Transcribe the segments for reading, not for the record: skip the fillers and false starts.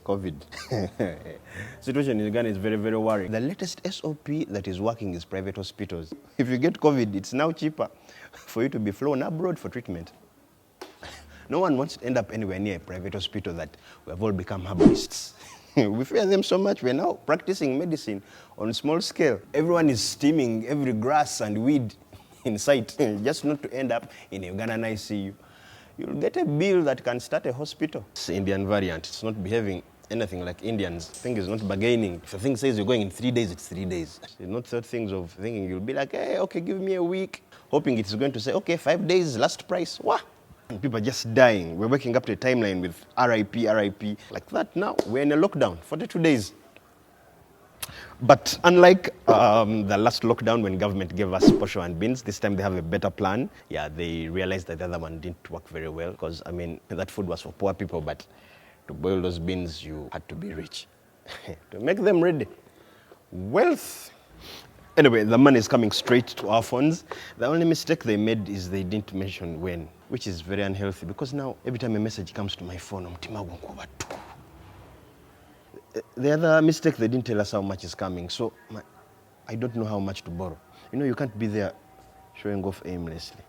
COVID. Situation in Uganda is very, very worrying. The latest SOP that is working is private hospitals. If you get COVID, it's now cheaper for you to be flown abroad for treatment. No one wants to end up anywhere near a private hospital that we have all become herbalists. We fear them so much, we're now practicing medicine on a small scale. Everyone is steaming every grass and weed in sight, just not to end up in a Ugandan ICU. You'll get a bill that can start a hospital. It's Indian variant. It's not behaving anything like Indians. Thing is not bargaining. If a thing says you're going in 3 days, it's 3 days. It's not third things of thinking you'll be like, hey, okay, give me a week. Hoping it's going to say, okay, 5 days, last price. Wah! And people are just dying. We're waking up to a timeline with RIP, RIP. Like that now, we're in a lockdown, 42 days. But unlike the last lockdown when government gave us posho and beans, this time they have a better plan. Yeah, they realized that the other one didn't work very well because, I mean, that food was for poor people, but to boil those beans, you had to be rich to make them ready. Wealth. Anyway, the money is coming straight to our phones. The only mistake they made is they didn't mention when, which is very unhealthy because now every time a message comes to my phone, the other mistake, they didn't tell us how much is coming, so I don't know how much to borrow. You know, you can't be there showing off aimlessly.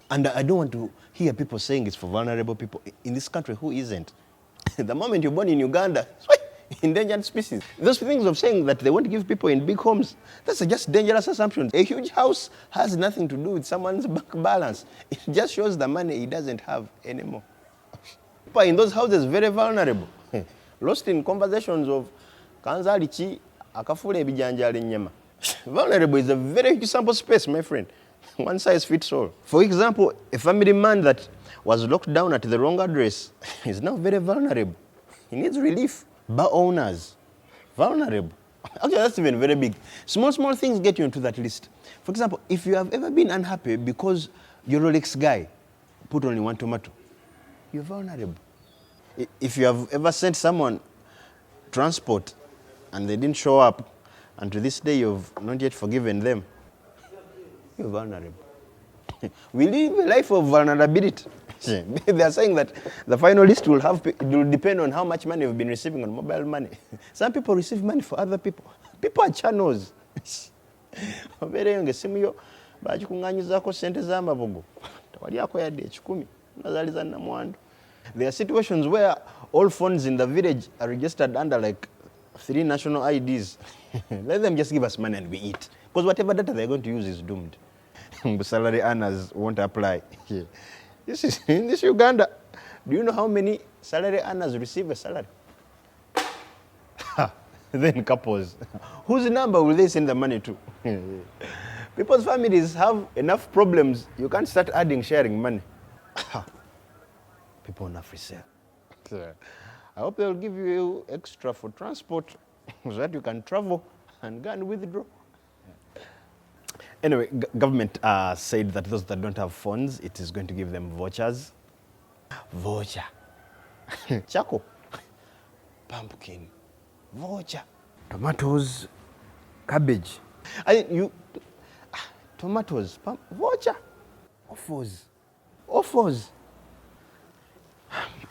And I don't want to hear people saying it's for vulnerable people. In this country, who isn't? The moment you're born in Uganda, endangered species. Those things of saying that they won't give people in big homes, that's just dangerous assumptions. A huge house has nothing to do with someone's bank balance. It just shows the money he doesn't have anymore. People in those houses very vulnerable. Lost in conversations of kanzalichi akafule ebijanjala nyama. Vulnerable is a very huge sample space, my friend. One size fits all. For example, a family man that was locked down at the wrong address is now very vulnerable. He needs relief. Bar owners, vulnerable. Actually, that's even very big. Small things get you into that list. For example, if you have ever been unhappy because your Rolex guy put only one tomato, you're vulnerable. If you have ever sent someone transport and they didn't show up, and to this day you've not yet forgiven them, you're vulnerable. We live a life of vulnerability. They are saying that the final list will depend on how much money you've been receiving on mobile money. Some people receive money for other people. People are channels. There are situations where all phones in the village are registered under like 3 national IDs. Let them just give us money and we eat. Because whatever data they're going to use is doomed. Salary earners won't apply. This is in this Uganda. Do you know how many salary earners receive a salary? Then couples. Whose number will they send the money to? People's families have enough problems. You can't start adding sharing money. People on free sale. I hope they'll give you extra for transport so that you can travel and go and withdraw. Anyway, government said that those that don't have funds, it is going to give them vouchers. Voucher. Charcoal. Pumpkin. Voucher. Tomatoes. Cabbage. Tomatoes. Voucher. Offers.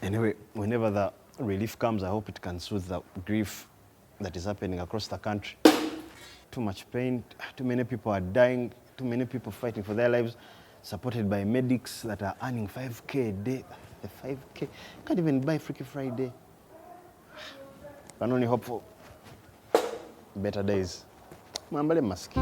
Anyway, whenever the relief comes, I hope it can soothe the grief that is happening across the country. Too much pain, too many people are dying, too many people fighting for their lives, supported by medics that are earning 5K a day. 5K, can't even buy Freaky Friday. Can only hope for better days. Mambale maski.